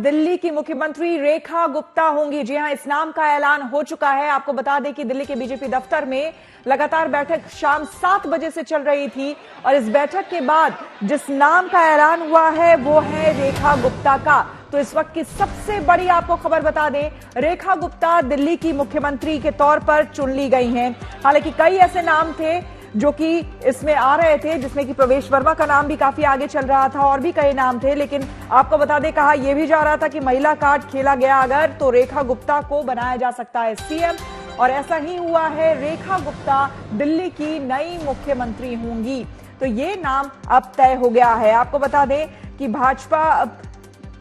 दिल्ली की मुख्यमंत्री रेखा गुप्ता होंगी। जी हां, इस नाम का ऐलान हो चुका है। आपको बता दें कि दिल्ली के बीजेपी दफ्तर में लगातार बैठक शाम 7 बजे से चल रही थी और इस बैठक के बाद जिस नाम का ऐलान हुआ है वो है रेखा गुप्ता का। तो इस वक्त की सबसे बड़ी आपको खबर बता दें, रेखा गुप्ता दिल्ली की मुख्यमंत्री के तौर पर चुन ली गई हैं। हालांकि कई ऐसे नाम थे जो कि इसमें आ रहे थे, जिसमें कि प्रवेश वर्मा का नाम भी काफी आगे चल रहा था और भी कई नाम थे, लेकिन आपको बता दें कहा यह भी जा रहा था कि महिला कार्ड खेला गया अगर तो रेखा गुप्ता को बनाया जा सकता है सीएम, और ऐसा ही हुआ है। रेखा गुप्ता दिल्ली की नई मुख्यमंत्री होंगी। तो ये नाम अब तय हो गया है। आपको बता दें कि भाजपा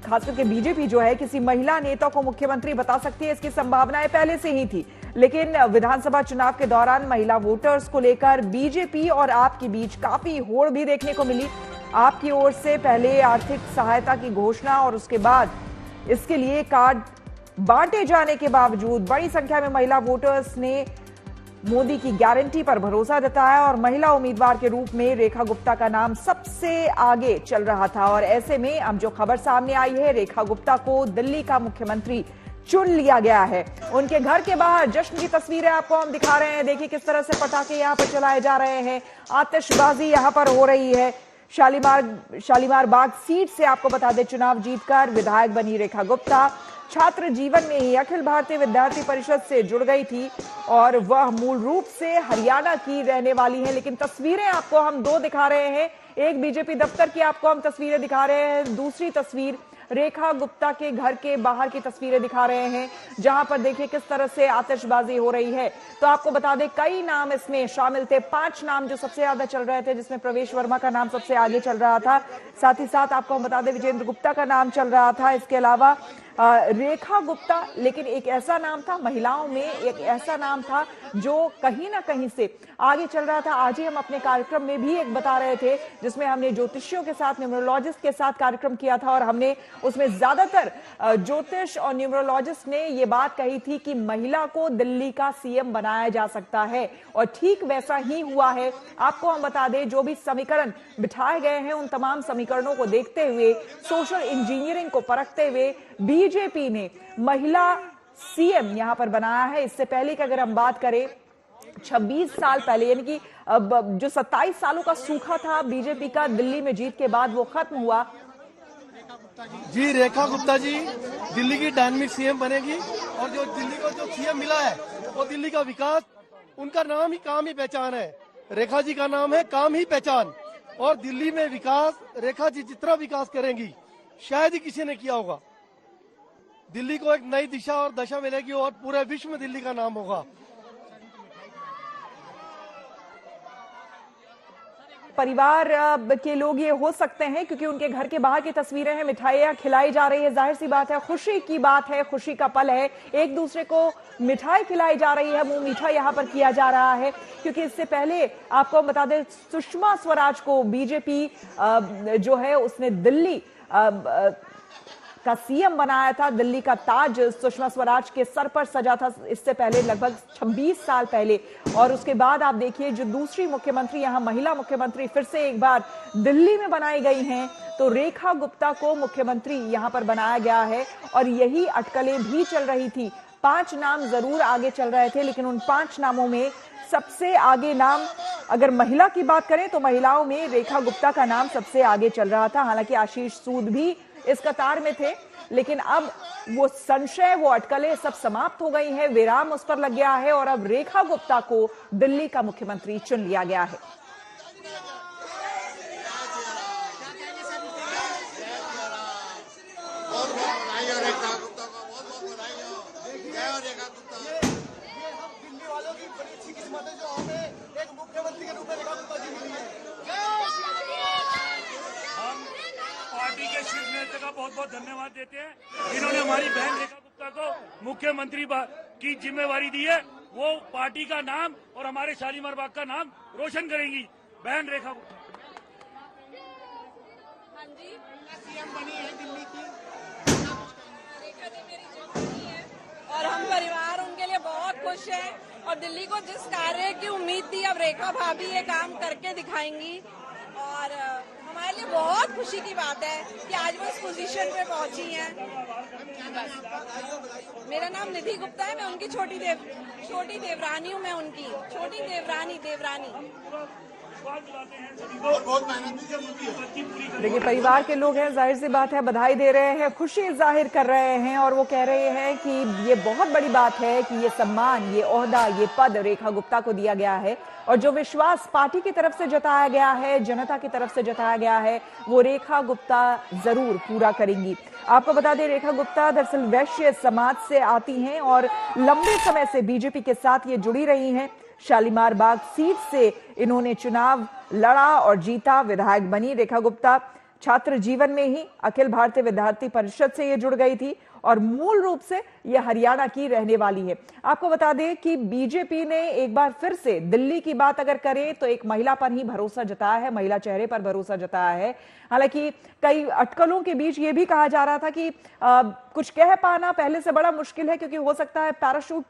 खास करके बीजेपी जो है किसी महिला नेता को मुख्यमंत्री बता सकती है, इसकी संभावनाएं पहले से ही थी, लेकिन विधानसभा चुनाव के दौरान महिला वोटर्स को लेकर बीजेपी और आप के बीच काफी होड़ भी देखने को मिली। आपकी ओर से पहले आर्थिक सहायता की घोषणा और उसके बाद इसके लिए कार्ड बांटे जाने के बावजूद बड़ी संख्या में महिला वोटर्स ने मोदी की गारंटी पर भरोसा जताया और महिला उम्मीदवार के रूप में रेखा गुप्ता का नाम सबसे आगे चल रहा था। और ऐसे में अब जो खबर सामने आई है, रेखा गुप्ता को दिल्ली का मुख्यमंत्री चुन लिया गया है। उनके घर के बाहर जश्न की तस्वीरें आपको हम दिखा रहे हैं। देखिए किस तरह से पटाखे यहां पर चलाए जा रहे हैं, आतिशबाजी यहां पर हो रही है। शालीमार बाग सीट से आपको बता दें चुनाव जीतकर विधायक बनी रेखा गुप्ता छात्र जीवन में ही अखिल भारतीय विद्यार्थी परिषद से जुड़ गई थी और वह मूल रूप से हरियाणा की रहने वाली हैं। लेकिन तस्वीरें आपको हम दो दिखा रहे हैं, एक बीजेपी दफ्तर की आपको हम तस्वीरें दिखा रहे हैं, दूसरी तस्वीर रेखा गुप्ता के घर के बाहर की तस्वीरें दिखा रहे हैं, जहां पर देखिए किस तरह से आतिशबाजी हो रही है। तो आपको बता दें कई नाम इसमें शामिल थे, 5 नाम जो सबसे ज्यादा चल रहे थे, जिसमें प्रवेश वर्मा का नाम सबसे आगे चल रहा था। साथ ही साथ आपको हम बता दें विजेंद्र गुप्ता का नाम चल रहा था। इसके अलावा रेखा गुप्ता, लेकिन एक ऐसा नाम था, महिलाओं में एक ऐसा नाम था जो कहीं ना कहीं से आगे चल रहा था। आज ही हम अपने कार्यक्रम में भी एक बता रहे थे, जिसमें हमने ज्योतिषियों के साथ, न्यूमरोलॉजिस्ट के साथ कार्यक्रम किया था और हमने उसमें ज्यादातर ज्योतिष और न्यूमरोलॉजिस्ट ने यह बात कही थी कि महिला को दिल्ली का सीएम बनाया जा सकता है और ठीक वैसा ही हुआ है। आपको हम बता दें जो भी समीकरण बिठाए गए हैं उन तमाम समीकरणों को देखते हुए, सोशल इंजीनियरिंग को परखते हुए बीजेपी ने महिला सीएम यहां पर बनाया है। इससे पहले की अगर हम बात करें 26 साल पहले, यानी कि जो 27 सालों का सूखा था बीजेपी का दिल्ली में जीत के बाद, वो खत्म हुआ। जी, रेखा गुप्ता जी दिल्ली की डायनामिक सीएम बनेगी और जो दिल्ली को जो सीएम मिला है वो दिल्ली का विकास, उनका नाम ही काम ही पहचान है। रेखा जी का नाम है काम ही पहचान, और दिल्ली में विकास रेखा जी जितना विकास करेंगी शायद ही किसी ने किया होगा। दिल्ली को एक नई दिशा और दशा मिलेगी और पूरे विश्व में दिल्ली का नाम होगा। परिवार के लोग ये हो सकते हैं क्योंकि उनके घर के बाहर की तस्वीरें हैं, मिठाइयां खिलाई जा रही है, जाहिर सी बात है खुशी की बात है, खुशी का पल है, एक दूसरे को मिठाई खिलाई जा रही है, मुंह मीठा यहां पर किया जा रहा है। क्योंकि इससे पहले आपको बता दें सुषमा स्वराज को बीजेपी जो है उसने दिल्ली का सीएम बनाया था, दिल्ली का ताज सुषमा स्वराज के सर पर सजा था इससे पहले लगभग 26 साल पहले। और उसके बाद आप देखिए जो दूसरी मुख्यमंत्री, यहां महिला मुख्यमंत्री फिर से एक बार दिल्ली में बनाई गई हैं, तो रेखा गुप्ता को मुख्यमंत्री यहां पर बनाया गया है। और यही अटकलें भी चल रही थी, 5 नाम जरूर आगे चल रहे थे, लेकिन उन 5 नामों में सबसे आगे नाम, अगर महिला की बात करें तो महिलाओं में रेखा गुप्ता का नाम सबसे आगे चल रहा था। हालांकि आशीष सूद भी इस कतार में थे, लेकिन अब वो संशय, वो अटकलें सब समाप्त हो गई हैं, विराम उस पर लग गया है और अब रेखा गुप्ता को दिल्ली का मुख्यमंत्री चुन लिया गया है। दिल्ली वालों की बड़ी अच्छी किस्मत है जो हमें एक मुख्यमंत्री के रूप में रेखा गुप्ता जी मिली है। पार्टी के शीर्ष नेता का बहुत बहुत धन्यवाद देते हैं, जिन्होंने हमारी बहन रेखा गुप्ता को मुख्यमंत्री की जिम्मेवारी दी है। वो पार्टी का नाम और हमारे शालीमार बाग का नाम रोशन करेंगी। बहन रेखा गुप्ता हाँ जी, सीएम बनी है दिल्ली की। रेखा जी मेरी जवानी है और हम परिवार उनके लिए बहुत खुश हैं और दिल्ली को जिस कार्य की उम्मीद थी अब रेखा भाभी ये काम करके दिखाएंगी और हमारे लिए बहुत खुशी की बात है कि आज वो इस पोजीशन पे पहुंची हैं। बस। मेरा नाम निधि गुप्ता है, मैं उनकी छोटी देवरानी हूँ, मैं उनकी छोटी देवरानी। देखिए, परिवार के लोग हैं, जाहिर सी बात है, बधाई दे रहे हैं, खुशी जाहिर कर रहे हैं और वो कह रहे हैं कि ये बहुत बड़ी बात है कि ये सम्मान, ये ओहदा, ये पद रेखा गुप्ता को दिया गया है और जो विश्वास पार्टी की तरफ से जताया गया है, जनता की तरफ से जताया गया है, वो रेखा गुप्ता जरूर पूरा करेंगी। आपको बता दें, रेखा गुप्ता दरअसल वैश्य समाज से आती हैं और लंबे समय से बीजेपी के साथ ये जुड़ी रही हैं। शालीमार बाग सीट से इन्होंने चुनाव लड़ा और जीता, विधायक बनी। रेखा गुप्ता छात्र जीवन में ही अखिल भारतीय विद्यार्थी परिषद से ये जुड़ गई थी और मूल रूप से ये हरियाणा की रहने वाली है। आपको बता दें कि बीजेपी ने एक बार फिर से दिल्ली की बात अगर करें तो एक महिला पर ही भरोसा जताया है, महिला चेहरे पर भरोसा जताया है। हालांकि कई अटकलों के बीच ये भी कहा जा रहा था कि कुछ कह पाना पहले से बड़ा मुश्किल है, क्योंकि हो सकता है पैराशूट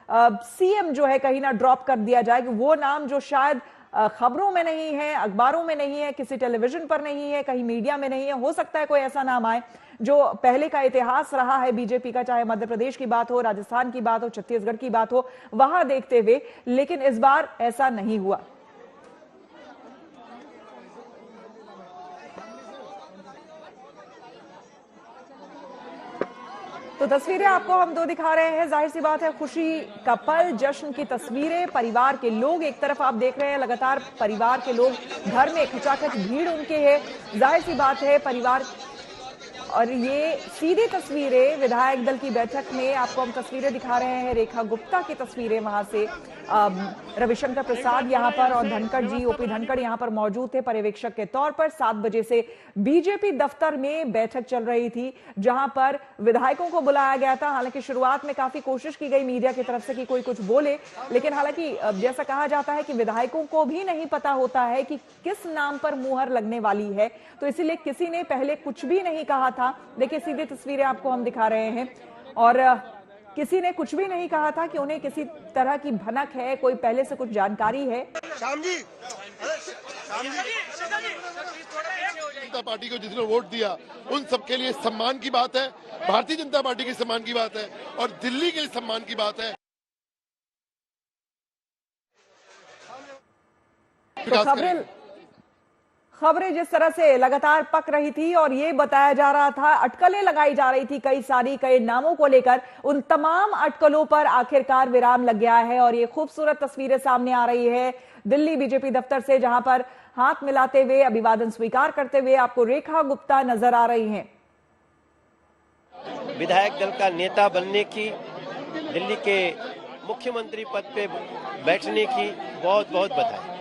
सीएम जो है कहीं ना ड्रॉप कर दिया जाए, कि वो नाम जो शायद खबरों में नहीं है, अखबारों में नहीं है, किसी टेलीविजन पर नहीं है, कहीं मीडिया में नहीं है, हो सकता है कोई ऐसा नाम आए जो पहले का इतिहास रहा है बीजेपी का, चाहे मध्य प्रदेश की बात हो, राजस्थान की बात हो, छत्तीसगढ़ की बात हो, वहां देखते हुए, लेकिन इस बार ऐसा नहीं हुआ। तो तस्वीरें आपको हम दो दिखा रहे हैं, जाहिर सी बात है खुशी का पल, जश्न की तस्वीरें, परिवार के लोग एक तरफ आप देख रहे हैं, लगातार परिवार के लोग घर में खचाखच भीड़ उनके है, जाहिर सी बात है परिवार। और ये सीधी तस्वीरें विधायक दल की बैठक में आपको हम तस्वीरें दिखा रहे हैं, रेखा गुप्ता की तस्वीरें, वहां से रविशंकर प्रसाद यहां पर और धनखड़ जी, ओपी धनखड़ यहां पर मौजूद थे पर्यवेक्षक के तौर पर। 7 बजे से बीजेपी दफ्तर में बैठक चल रही थी जहां पर विधायकों को बुलाया गया था। हालांकि शुरुआत में काफी कोशिश की गई मीडिया की तरफ से कि कोई कुछ बोले, लेकिन हालांकि जैसा कहा जाता है कि विधायकों को भी नहीं पता होता है कि किस नाम पर मुहर लगने वाली है, तो इसीलिए किसी ने पहले कुछ भी नहीं कहा था। देखिए, सीधी तस्वीरें आपको हम दिखा रहे हैं और किसी ने कुछ भी नहीं कहा था कि उन्हें किसी तरह की भनक है, कोई पहले से कुछ जानकारी है। जनता पार्टी को जिसने वोट दिया उन सबके लिए सम्मान की बात है, भारतीय जनता पार्टी के सम्मान की बात है और दिल्ली के सम्मान की बात है। तो खबरें जिस तरह से लगातार पक रही थी और ये बताया जा रहा था, अटकलें लगाई जा रही थी कई नामों को लेकर, उन तमाम अटकलों पर आखिरकार विराम लग गया है और ये खूबसूरत तस्वीरें सामने आ रही है दिल्ली बीजेपी दफ्तर से, जहां पर हाथ मिलाते हुए, अभिवादन स्वीकार करते हुए आपको रेखा गुप्ता नजर आ रही हैं। विधायक दल का नेता बनने की, दिल्ली के मुख्यमंत्री पद पे बैठने की बहुत बहुत बधाई।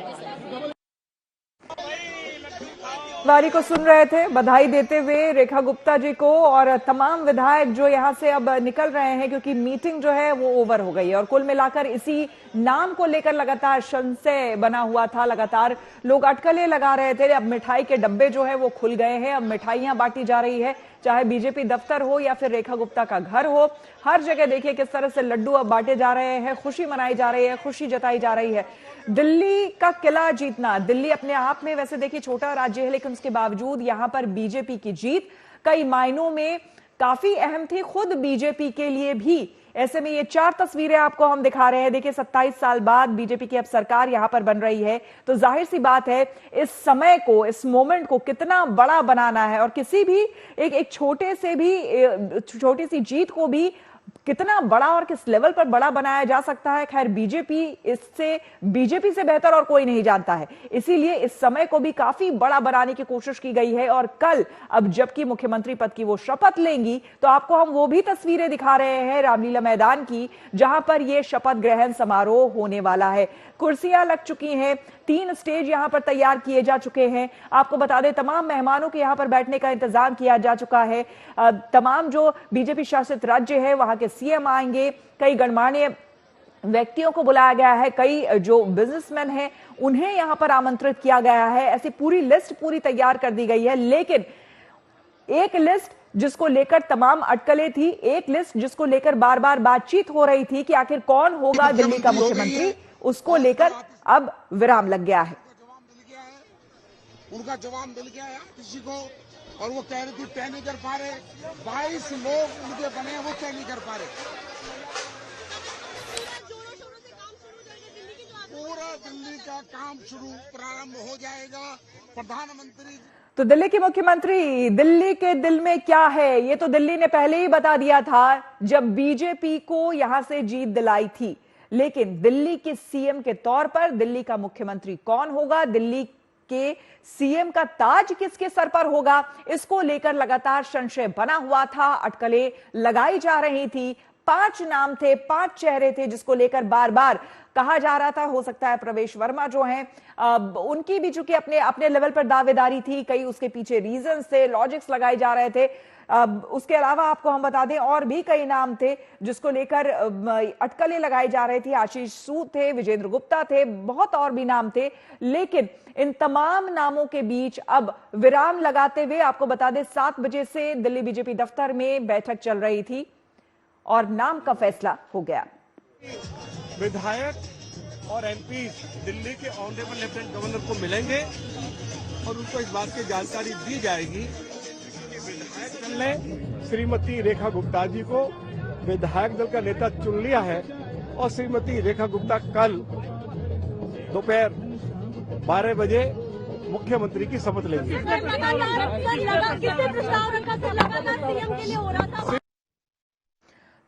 वारी को सुन रहे थे, बधाई देते हुए रेखा गुप्ता जी को और तमाम विधायक जो यहां से अब निकल रहे हैं, क्योंकि मीटिंग जो है वो ओवर हो गई है और कुल मिलाकर इसी नाम को लेकर लगातार संशय बना हुआ था, लगातार लोग अटकलें लगा रहे थे। अब मिठाई के डब्बे जो है वो खुल गए हैं, अब मिठाइयां बांटी जा रही है, चाहे बीजेपी दफ्तर हो या फिर रेखा गुप्ता का घर हो, हर जगह देखिए किस तरह से लड्डू अब बांटे जा रहे हैं, खुशी मनाई जा रही है, खुशी जताई जा रही है। दिल्ली का किला जीतना, दिल्ली अपने आप में वैसे देखिए छोटा राज्य है, लेकिन उसके बावजूद यहां पर बीजेपी की जीत कई मायनों में काफी अहम थी, खुद बीजेपी के लिए भी। ऐसे में ये 4 तस्वीरें आपको हम दिखा रहे हैं। देखिए, 27 साल बाद बीजेपी की अब सरकार यहां पर बन रही है, तो जाहिर सी बात है इस समय को, इस मोमेंट को कितना बड़ा बनाना है और किसी भी एक छोटे से भी छोटी सी जीत को भी कितना बड़ा और किस लेवल पर बड़ा बनाया जा सकता है, खैर बीजेपी से बेहतर और कोई नहीं जानता है। इसीलिए इस समय को भी काफी बड़ा बनाने की कोशिश की गई है और कल अब जबकि मुख्यमंत्री पद की वो शपथ लेंगी, तो आपको हम वो भी तस्वीरें दिखा रहे हैं रामलीला मैदान की, जहां पर ये शपथ ग्रहण समारोह होने वाला है। कुर्सियां लग चुकी हैं, 3 स्टेज यहां पर तैयार किए जा चुके हैं। आपको बता दें, तमाम मेहमानों के यहां पर बैठने का इंतजाम किया जा चुका है। तमाम जो बीजेपी शासित राज्य है वहां के सीएम आएंगे, कई गणमान्य व्यक्तियों को बुलाया गया है, कई जो बिजनेसमैन हैं उन्हें यहां पर आमंत्रित किया गया है। ऐसी पूरी लिस्ट पूरी तैयार कर दी गई है, लेकिन एक लिस्ट जिसको लेकर तमाम अटकलें थी, एक लिस्ट जिसको लेकर बार बार बातचीत हो रही थी कि आखिर कौन होगा दिल्ली का मुख्यमंत्री, उसको लेकर अब विराम लग गया है। उनका जवाब मिल गया है, किसी को और वो कह रही थी तय नहीं कर पा रहे, 22 लोग उनके बने वो तय नहीं कर पा रहे। पूरा दिल्ली का काम शुरू प्रारंभ हो जाएगा। प्रधानमंत्री तो दिल्ली के मुख्यमंत्री, दिल्ली के दिल में क्या है ये तो दिल्ली ने पहले ही बता दिया था जब बीजेपी को यहां से जीत दिलाई थी। लेकिन दिल्ली के सीएम के तौर पर दिल्ली का मुख्यमंत्री कौन होगा, दिल्ली के सीएम का ताज किसके सर पर होगा, इसको लेकर लगातार संशय बना हुआ था, अटकलें लगाई जा रही थी। 5 नाम थे, 5 चेहरे थे जिसको लेकर बार बार कहा जा रहा था हो सकता है प्रवेश वर्मा जो हैं उनकी भी चूंकि अपने अपने लेवल पर दावेदारी थी, कई उसके पीछे रीजंस थे, लॉजिक्स लगाए जा रहे थे। उसके अलावा आपको हम बता दें और भी कई नाम थे जिसको लेकर अटकलें लगाई जा रही थी। आशीष सूद थे, विजेंद्र गुप्ता थे, बहुत और भी नाम थे। लेकिन इन तमाम नामों के बीच अब विराम लगाते हुए आपको बता दें 7 बजे से दिल्ली बीजेपी दफ्तर में बैठक चल रही थी और नाम का फैसला हो गया। विधायक और एमपी दिल्ली के ऑनरेबल लेफ्टिनेंट गवर्नर को मिलेंगे और उनको इस बात की जानकारी दी जाएगी कि विधायक दल ने श्रीमती रेखा गुप्ता जी को विधायक दल का नेता चुन लिया है और श्रीमती रेखा गुप्ता कल दोपहर 12 बजे मुख्यमंत्री की शपथ लेंगी।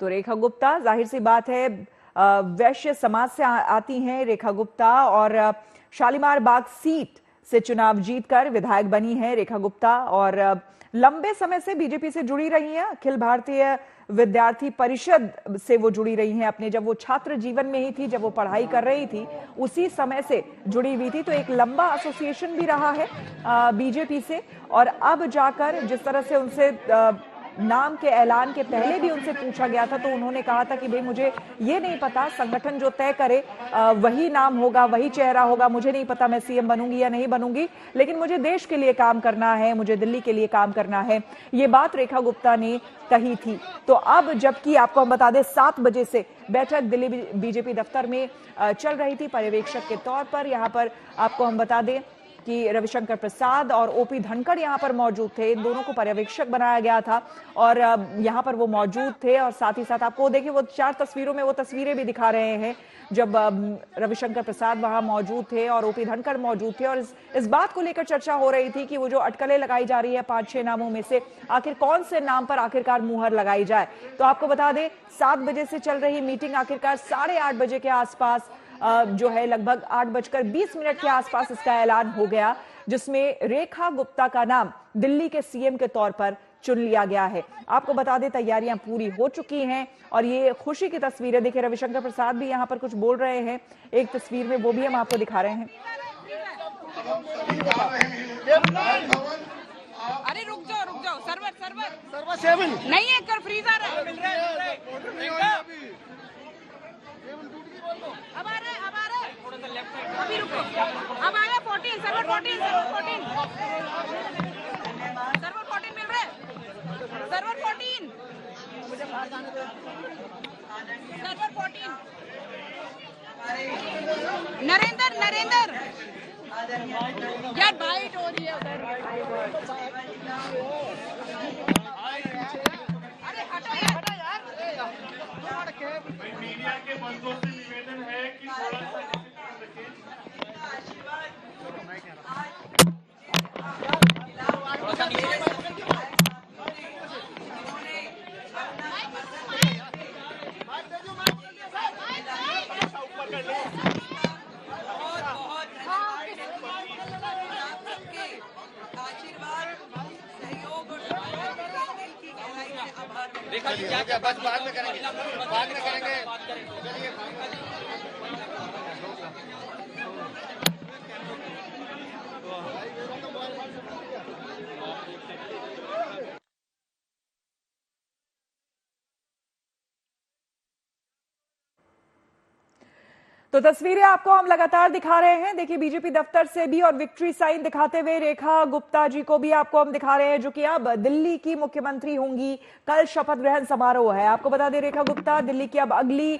तो रेखा गुप्ता, जाहिर सी बात है वैश्य समाज से आती हैं रेखा गुप्ता और शालीमार बाग सीट से चुनाव जीतकर विधायक बनी है रेखा गुप्ता और लंबे समय से बीजेपी से जुड़ी रही हैं। अखिल भारतीय विद्यार्थी परिषद से वो जुड़ी रही हैं, अपने जब वो छात्र जीवन में ही थी, जब वो पढ़ाई कर रही थी उसी समय से जुड़ी हुई थी। तो एक लंबा एसोसिएशन भी रहा है बीजेपी से और अब जाकर जिस तरह से उनसे नाम के ऐलान के पहले भी उनसे पूछा गया था तो उन्होंने कहा था कि भाई मुझे ये नहीं पता, संगठन जो तय करे वही नाम होगा, वही चेहरा होगा, मुझे नहीं पता मैं सीएम बनूंगी या नहीं बनूंगी, लेकिन मुझे देश के लिए काम करना है, मुझे दिल्ली के लिए काम करना है। ये बात रेखा गुप्ता ने कही थी। तो अब जबकि आपको हम बता दें 7 बजे से बैठक दिल्ली बीजेपी दफ्तर में चल रही थी पर्यवेक्षक के तौर पर, यहाँ पर आपको हम बता दें कि रविशंकर प्रसाद और ओपी धनखड़ यहां पर मौजूद थे। इन दोनों को पर्यवेक्षक बनाया गया था और यहां पर वो मौजूद थे और साथ ही साथ आपको देखिए वो 4 तस्वीरों में वो तस्वीरें भी दिखा रहे हैं जब रविशंकर प्रसाद वहां मौजूद थे और ओपी धनखड़ मौजूद थे और इस बात को लेकर चर्चा हो रही थी कि वो जो अटकलें लगाई जा रही है 5-6 नामों में से आखिर कौन से नाम पर आखिरकार मुहर लगाई जाए। तो आपको बता दें 7 बजे से चल रही मीटिंग आखिरकार 8:30 बजे के आसपास जो है लगभग 8:20 के आसपास इसका ऐलान हो गया, जिसमें रेखा गुप्ता का नाम दिल्ली के सीएम के तौर पर चुन लिया गया है। आपको बता दें तैयारियां पूरी हो चुकी हैं और ये खुशी की तस्वीरें देखिए, रविशंकर प्रसाद भी यहां पर कुछ बोल रहे हैं एक तस्वीर में, वो भी हम आपको दिखा रहे हैं। अरे रुक जाओ सर्वर 7 नहीं है, कर फ्रीजर है। अब आ रहे थोड़ा सा लेफ्ट साइड, अभी रुको, अब आ रहा 14 सर्वर 14 मिल रहा है, सर्वर 14 नरेंद्र यार बाइट हो रही है उधर। अरे हटो यार मीडिया के बंदों से निवेदन है कि थोड़ा सा रेखा जी क्या बस बाद में करेंगे। तो तस्वीरें आपको हम लगातार दिखा रहे हैं। देखिए बीजेपी दफ्तर से भी और विक्ट्री साइन दिखाते हुए रेखा गुप्ता जी को भी आपको हम दिखा रहे हैं जो कि अब दिल्ली की मुख्यमंत्री होंगी। कल शपथ ग्रहण समारोह है। आपको बता दें रेखा गुप्ता दिल्ली की अब अगली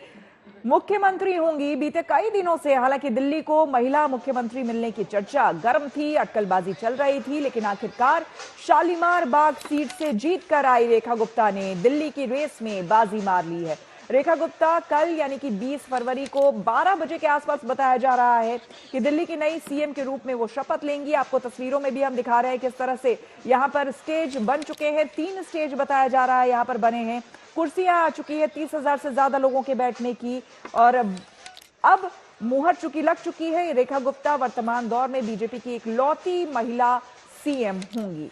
मुख्यमंत्री होंगी। बीते कई दिनों से हालांकि दिल्ली को महिला मुख्यमंत्री मिलने की चर्चा गर्म थी, अटकलबाजी चल रही थी, लेकिन आखिरकार शालीमार बाग सीट से जीत कर आई रेखा गुप्ता ने दिल्ली की रेस में बाजी मार ली है। रेखा गुप्ता कल यानी कि 20 फरवरी को 12 बजे के आसपास बताया जा रहा है कि दिल्ली की नई सीएम के रूप में वो शपथ लेंगी। आपको तस्वीरों में भी हम दिखा रहे हैं किस तरह से यहां पर स्टेज बन चुके हैं। 3 स्टेज बताया जा रहा है यहां पर बने हैं, कुर्सियां आ चुकी है 30,000 से ज्यादा लोगों के बैठने की, और अब मुहर लग चुकी है। रेखा गुप्ता वर्तमान दौर में बीजेपी की इकलौती महिला सीएम होंगी।